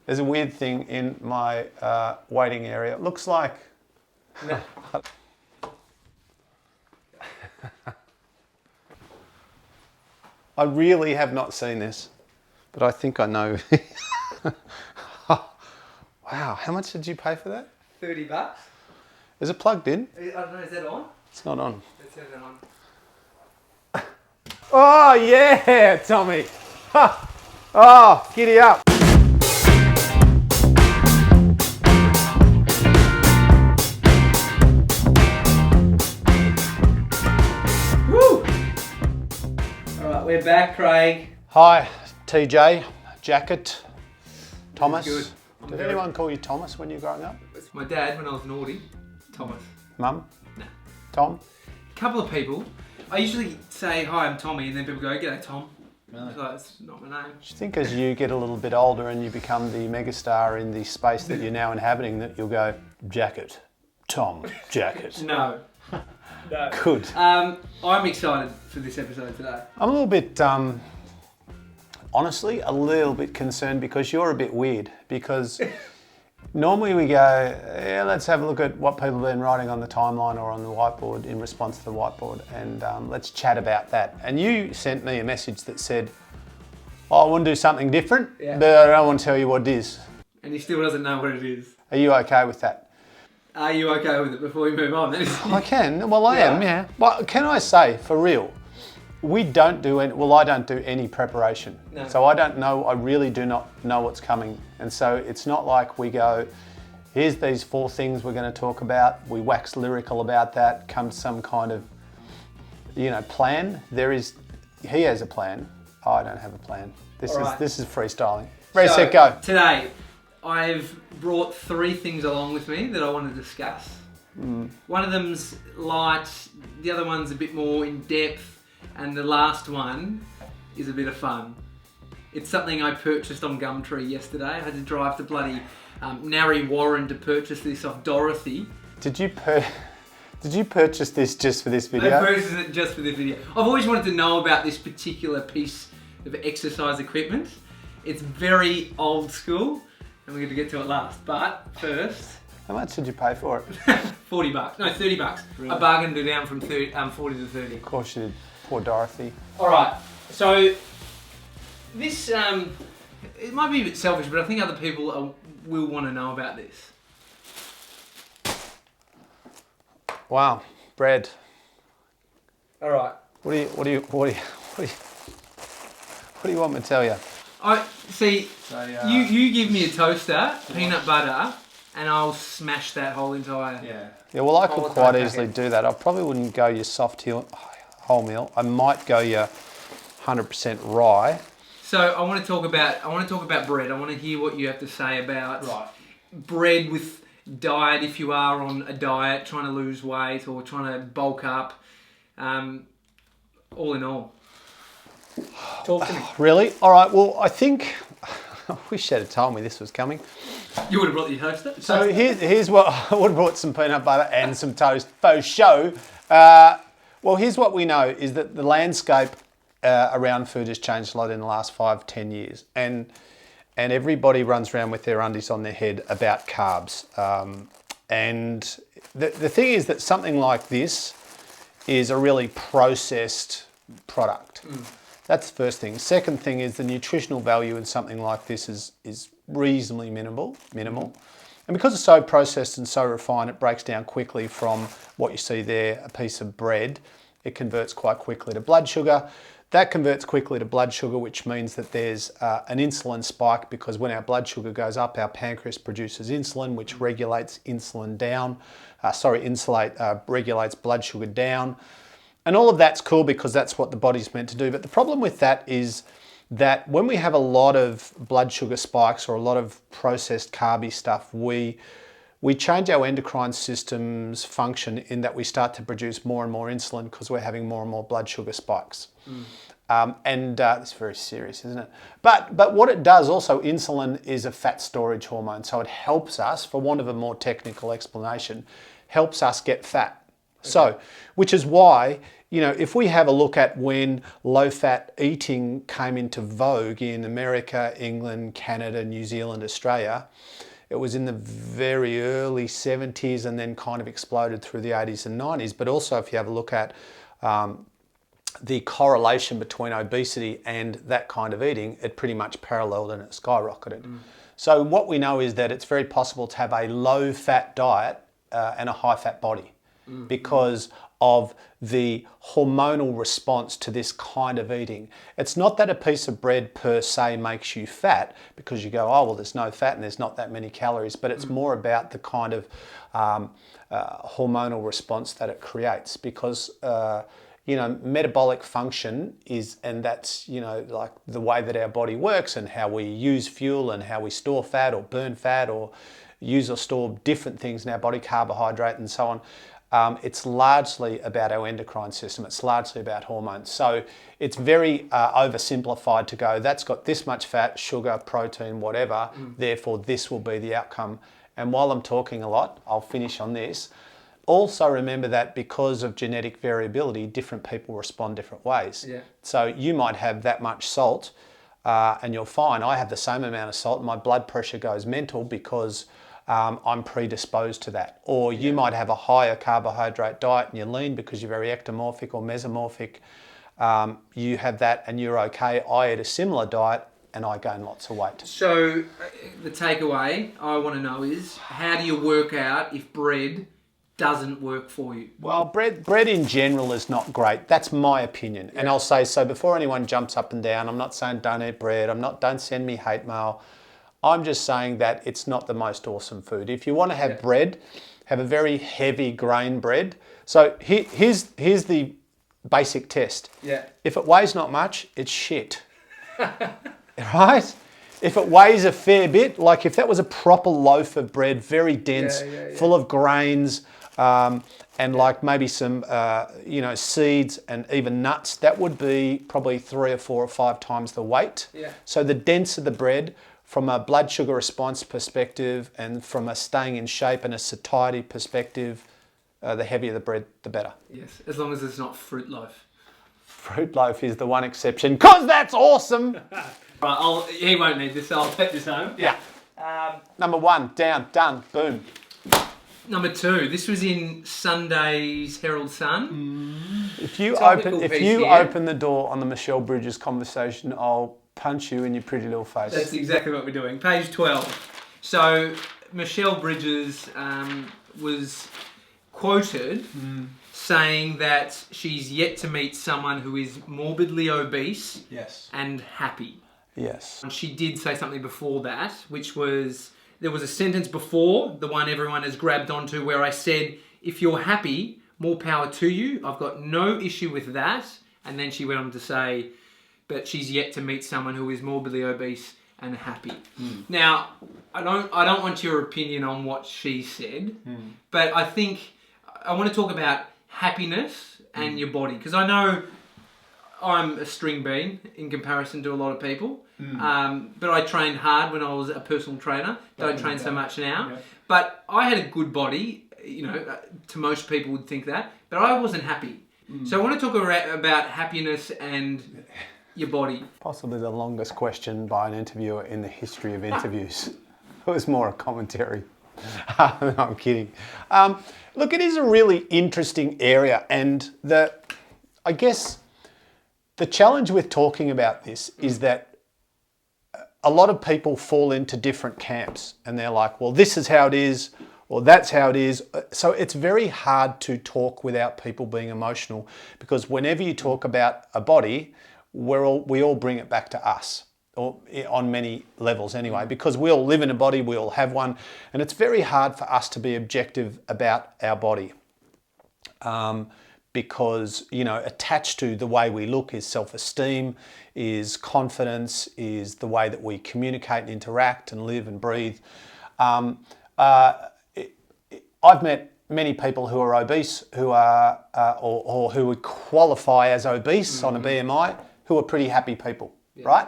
There's a weird thing in my waiting area. It looks like... No. I really have not seen this, but I think I know. Wow, how much did you pay for that? $30. Is it plugged in? I don't know, is that on? It's not on. It says it on. Oh, yeah, Tommy. Ha. Oh, giddy up. Woo! Alright, we're back, Craig. Hi, TJ, Jacket, Thomas. Good. Did anyone call you Thomas when you were growing up? It's my dad when I was naughty. Thomas. Mum? Nah. Tom? A couple of people. I usually say, hi, I'm Tommy, and then people go, g'day, Tom. Really? So that's not my name. Do you think as you get a little bit older and you become the megastar in the space that you're now inhabiting that you'll go, Jacket, Tom, Jacket? No. No. Good. I'm excited for this episode today. I'm a little bit, honestly, a little bit concerned because you're a bit weird. Because normally we go, yeah, let's have a look at what people have been writing on the timeline or on the whiteboard in response to the whiteboard, and let's chat about that. And you sent me a message that said, oh, I want to do something different, Yeah. but I don't want to tell you what it is. And he still doesn't know what it is. Are you okay with that? Are you okay with it before we move on? I can. Well, I am, yeah. But can I say, for real, we don't do any, well, I don't do any preparation. No. So I don't know, I really do not know what's coming. And so it's not like we go, here's these 4 things we're going to talk about. We wax lyrical about that, comes some kind of, plan. He has a plan. I don't have a plan. This is freestyling. Ready, set, go. Today, I've brought 3 things along with me that I want to discuss. One of them's light, the other one's a bit more in depth, and the last one is a bit of fun. It's something I purchased on Gumtree yesterday. I had to drive to bloody Narre Warren to purchase this off Dorothy. Did you purchase this just for this video? I purchased it just for this video. I've always wanted to know about this particular piece of exercise equipment. It's very old school, and we're going to get to it last. But first... How much did you pay for it? $40. No, $30. Really? I bargained it down from 40 to 30. Of course you did. Poor Dorothy. Alright, so this, it might be a bit selfish, but I think other people will want to know about this. Wow, bread. Alright. What do you want me to tell you? You give me a toaster, peanut butter, and I'll smash that whole entire... Yeah, well, I could quite easily do that. I probably wouldn't go your wholemeal. I might go your 100% rye. So I want to talk about bread. I want to hear what you have to say about bread with diet, if you are on a diet, trying to lose weight or trying to bulk up. All in all. Talk to me. Really? All right, well, I think... I wish you'd have told me this was coming. You would have brought your toaster? So here's what... I would have brought some peanut butter and some toast. Faux show. Well, here's what we know, is that the landscape around food has changed a lot in the last 5-10 years. And everybody runs around with their undies on their head about carbs. And the thing is that something like this is a really processed product. That's the first thing. Second thing is the nutritional value in something like this is reasonably minimal. And because it's so processed and so refined, it breaks down quickly from what you see there, a piece of bread. It converts quite quickly to blood sugar. That converts quickly to blood sugar, which means that there's an insulin spike, because when our blood sugar goes up, our pancreas produces insulin, which regulates insulin down. Regulates blood sugar down. And all of that's cool because that's what the body's meant to do. But the problem with that is that when we have a lot of blood sugar spikes or a lot of processed carby stuff, we change our endocrine system's function in that we start to produce more and more insulin because we're having more and more blood sugar spikes. It's very serious, isn't it? But what it does also, insulin is a fat storage hormone. So it helps us, for want of a more technical explanation, helps us get fat. So, which is why, if we have a look at when low-fat eating came into vogue in America, England, Canada, New Zealand, Australia, it was in the very early 70s and then kind of exploded through the 80s and 90s. But also if you have a look at the correlation between obesity and that kind of eating, it pretty much paralleled and it skyrocketed. So what we know is that it's very possible to have a low-fat diet and a high-fat body because of the hormonal response to this kind of eating. It's not that a piece of bread per se makes you fat because you go, oh, well, there's no fat and there's not that many calories, but it's more about the kind of hormonal response that it creates because, metabolic function is, and that's, like the way that our body works and how we use fuel and how we store fat or burn fat or use or store different things in our body, carbohydrate and so on. It's largely about our endocrine system. It's largely about hormones. So it's very oversimplified to go, that's got this much fat, sugar, protein, whatever, therefore this will be the outcome. And while I'm talking a lot, I'll finish on this. Also remember that because of genetic variability, different people respond different ways. Yeah. So you might have that much salt and you're fine. I have the same amount of salt and my blood pressure goes mental because I'm predisposed to that. Or you might have a higher carbohydrate diet and you're lean because you're very ectomorphic or mesomorphic. You have that and you're okay. I eat a similar diet and I gain lots of weight. So the takeaway I want to know is, how do you work out if bread doesn't work for you? Well, bread in general is not great. That's my opinion. And I'll say, so before anyone jumps up and down, I'm not saying don't eat bread. Don't send me hate mail. I'm just saying that it's not the most awesome food. If you want to have bread, have a very heavy grain bread. So here's the basic test. Yeah. If it weighs not much, it's shit. Right? If it weighs a fair bit, like if that was a proper loaf of bread, very dense, full of grains, and like maybe some, seeds and even nuts, that would be probably 3 or 4 or 5 times the weight. Yeah. So the denser the bread, from a blood sugar response perspective and from a staying in shape and a satiety perspective, the heavier the bread, the better. Yes, as long as it's not fruit loaf. Fruit loaf is the one exception, because that's awesome. Right, he won't need this, so I'll take this home. Yeah. Number 1, down, done, boom. Number 2, this was in Sunday's Herald Sun. If you open the door on the Michelle Bridges conversation, I'll punch you in your pretty little face. That's exactly what we're doing. Page 12. So Michelle Bridges was quoted saying that she's yet to meet someone who is morbidly obese and happy. Yes. And she did say something before that, which was, there was a sentence before, the one everyone has grabbed onto, where I said, if you're happy, more power to you. I've got no issue with that. And then she went on to say, but she's yet to meet someone who is morbidly obese and happy. Now, I don't want your opinion on what she said, but I think I want to talk about happiness and your body, because I know I'm a string bean in comparison to a lot of people, but I trained hard when I was a personal trainer. Don't train so much now. Yeah. But I had a good body, to most people would think that, but I wasn't happy. So I want to talk about happiness and your body. Possibly the longest question by an interviewer in the history of interviews. It was more a commentary. No, I'm kidding. Look, it is a really interesting area, and I guess the challenge with talking about this is that a lot of people fall into different camps, and they're like, well, this is how it is, or that's how it is. So it's very hard to talk without people being emotional, because whenever you talk about a body, we all bring it back to us, or on many levels anyway, because we all live in a body, we all have one, and it's very hard for us to be objective about our body. Because, attached to the way we look is self-esteem, is confidence, is the way that we communicate and interact and live and breathe. I've met many people who are obese, who are or who would qualify as obese on a BMI, who are pretty happy people, right?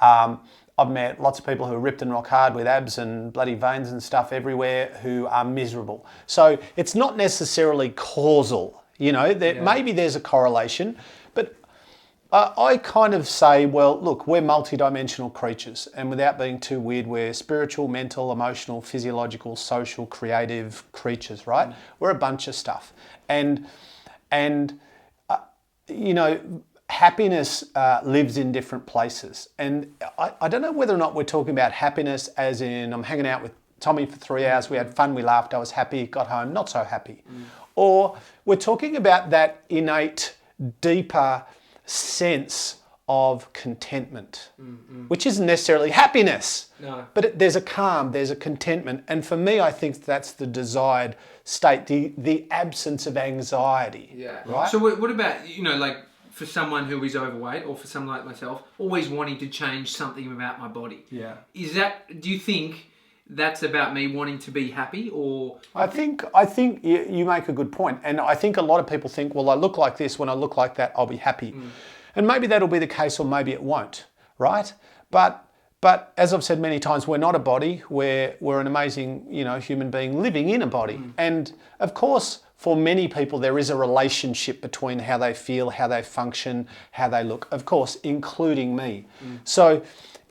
I've I've met lots of people who are ripped and rock hard with abs and bloody veins and stuff everywhere who are miserable. So it's not necessarily causal, maybe there's a correlation, but I kind of say, well, look, we're multidimensional creatures, and without being too weird, we're spiritual, mental, emotional, physiological, social, creative creatures, right? We're a bunch of stuff. And happiness lives in different places. And I don't know whether or not we're talking about happiness as in I'm hanging out with Tommy for 3 hours, we had fun, we laughed, I was happy, got home, not so happy. Or we're talking about that innate, deeper sense of contentment, which isn't necessarily happiness. No. But there's a calm, there's a contentment. And for me, I think that's the desired state, the absence of anxiety. Yeah. Right? So what about, like for someone who is overweight or for someone like myself, always wanting to change something about my body? Yeah. Do you think that's about me wanting to be happy, or? I think you make a good point. And I think a lot of people think, well, I look like this, when I look like that, I'll be happy. And maybe that'll be the case, or maybe it won't, right? But as I've said many times, we're not a body. We're an amazing, human being living in a body. And of course, for many people, there is a relationship between how they feel, how they function, how they look, of course, including me. So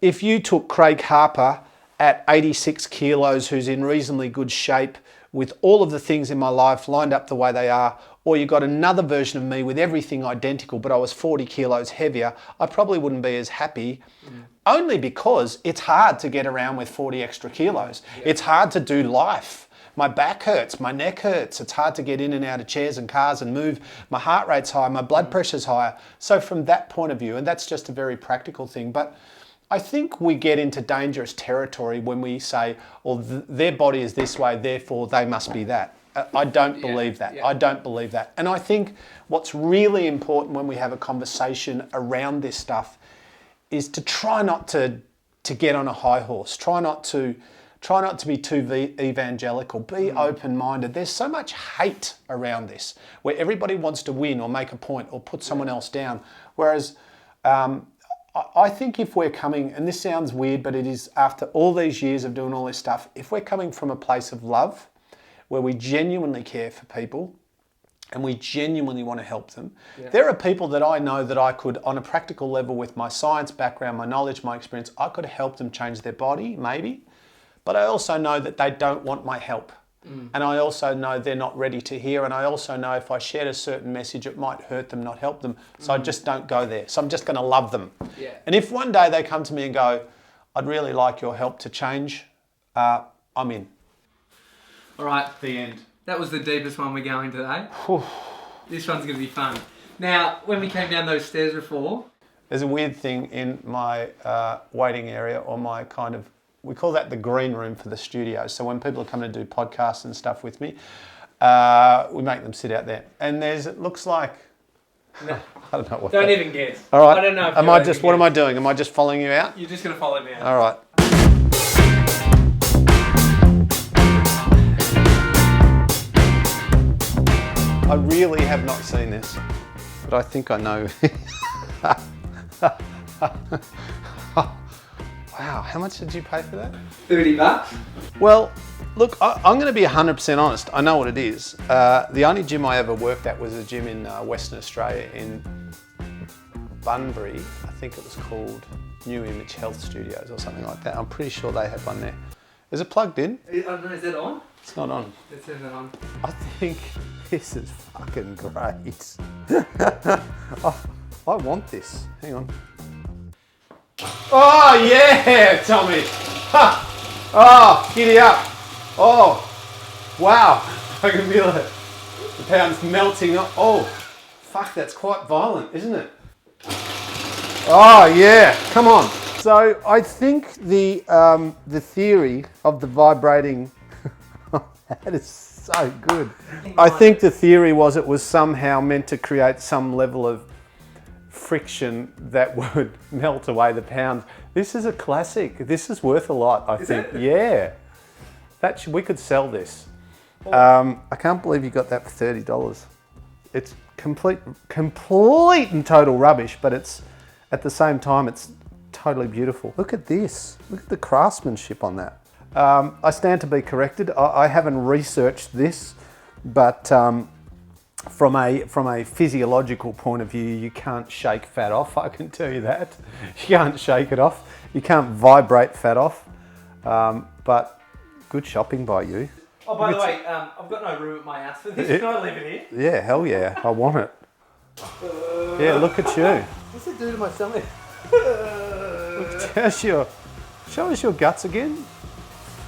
if you took Craig Harper at 86 kilos, who's in reasonably good shape, with all of the things in my life lined up the way they are, or you got another version of me with everything identical, but I was 40 kilos heavier, I probably wouldn't be as happy, only because it's hard to get around with 40 extra kilos. Yeah. It's hard to do life. My back hurts, my neck hurts. It's hard to get in and out of chairs and cars and move. My heart rate's high, my blood pressure's higher. So from that point of view, and that's just a very practical thing, but I think we get into dangerous territory when we say, well, their body is this way, therefore they must be that. I don't believe that. I don't believe that. And I think what's really important when we have a conversation around this stuff is to try not to get on a high horse. Try not to be too evangelical. Be open-minded. There's so much hate around this, where everybody wants to win or make a point or put someone else down. Whereas I think if we're coming, and this sounds weird, but it is after all these years of doing all this stuff, if we're coming from a place of love, where we genuinely care for people and we genuinely want to help them. Yeah. There are people that I know that I could, on a practical level with my science background, my knowledge, my experience, I could help them change their body, maybe. But I also know that they don't want my help. And I also know they're not ready to hear. And I also know if I shared a certain message, it might hurt them, not help them. So I just don't go there. So I'm just going to love them. Yeah. And if one day they come to me and go, I'd really like your help to change, I'm in. All right. The end. That was the deepest one we're going today. This one's going to be fun. Now, when we came down those stairs before... There's a weird thing in my waiting area, or my kind of... We call that the green room for the studio. So when people are coming to do podcasts and stuff with me, we make them sit out there. And it looks like... No. I don't know what... Don't even guess. All right. I don't know if what am I doing? Am I just following you out? You're just going to follow me out. All right. I really have not seen this, but I think I know. Wow, how much did you pay for that? $30. Well, look, I'm going to be 100% honest. I know what it is. The only gym I ever worked at was a gym in Western Australia in Bunbury. I think it was called New Image Health Studios or something like that. I'm pretty sure they had one there. Is it plugged in? I don't know, is that on? It's not on. It says it on. I think this is fucking great. I want this. Hang on. Oh yeah, Tommy. Ha. Oh, giddy up. Oh, wow. I can feel it. The pound's melting. Oh, fuck, that's quite violent, isn't it? Oh yeah, come on. So I think the theory of the vibrating, that is so good. I think the theory was it was somehow meant to create some level of friction that would melt away the pounds. This is a classic. This is worth a lot, I think. Yeah. We could sell this. I can't believe you got that for $30. It's complete and total rubbish, but it's at the same time totally beautiful. Look at this. Look at the craftsmanship on that. I stand to be corrected. I haven't researched this, but from a physiological point of view, you can't shake fat off. I can tell you that. You can't shake it off. You can't vibrate fat off. But good shopping by you. Oh, by the way, I've got no room at my house for this. Can I leave it here? Yeah, hell yeah. I want it. Yeah, look at you. What's it do to my stomach? Show us your guts again.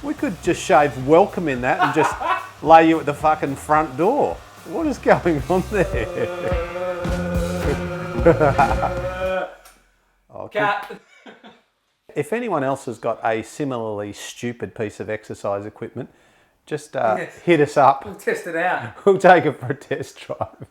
We could just shave welcome in that and just lay you at the fucking front door. What is going on there? Cat. If anyone else has got a similarly stupid piece of exercise equipment, just hit us up. We'll test it out. We'll take it for a test drive.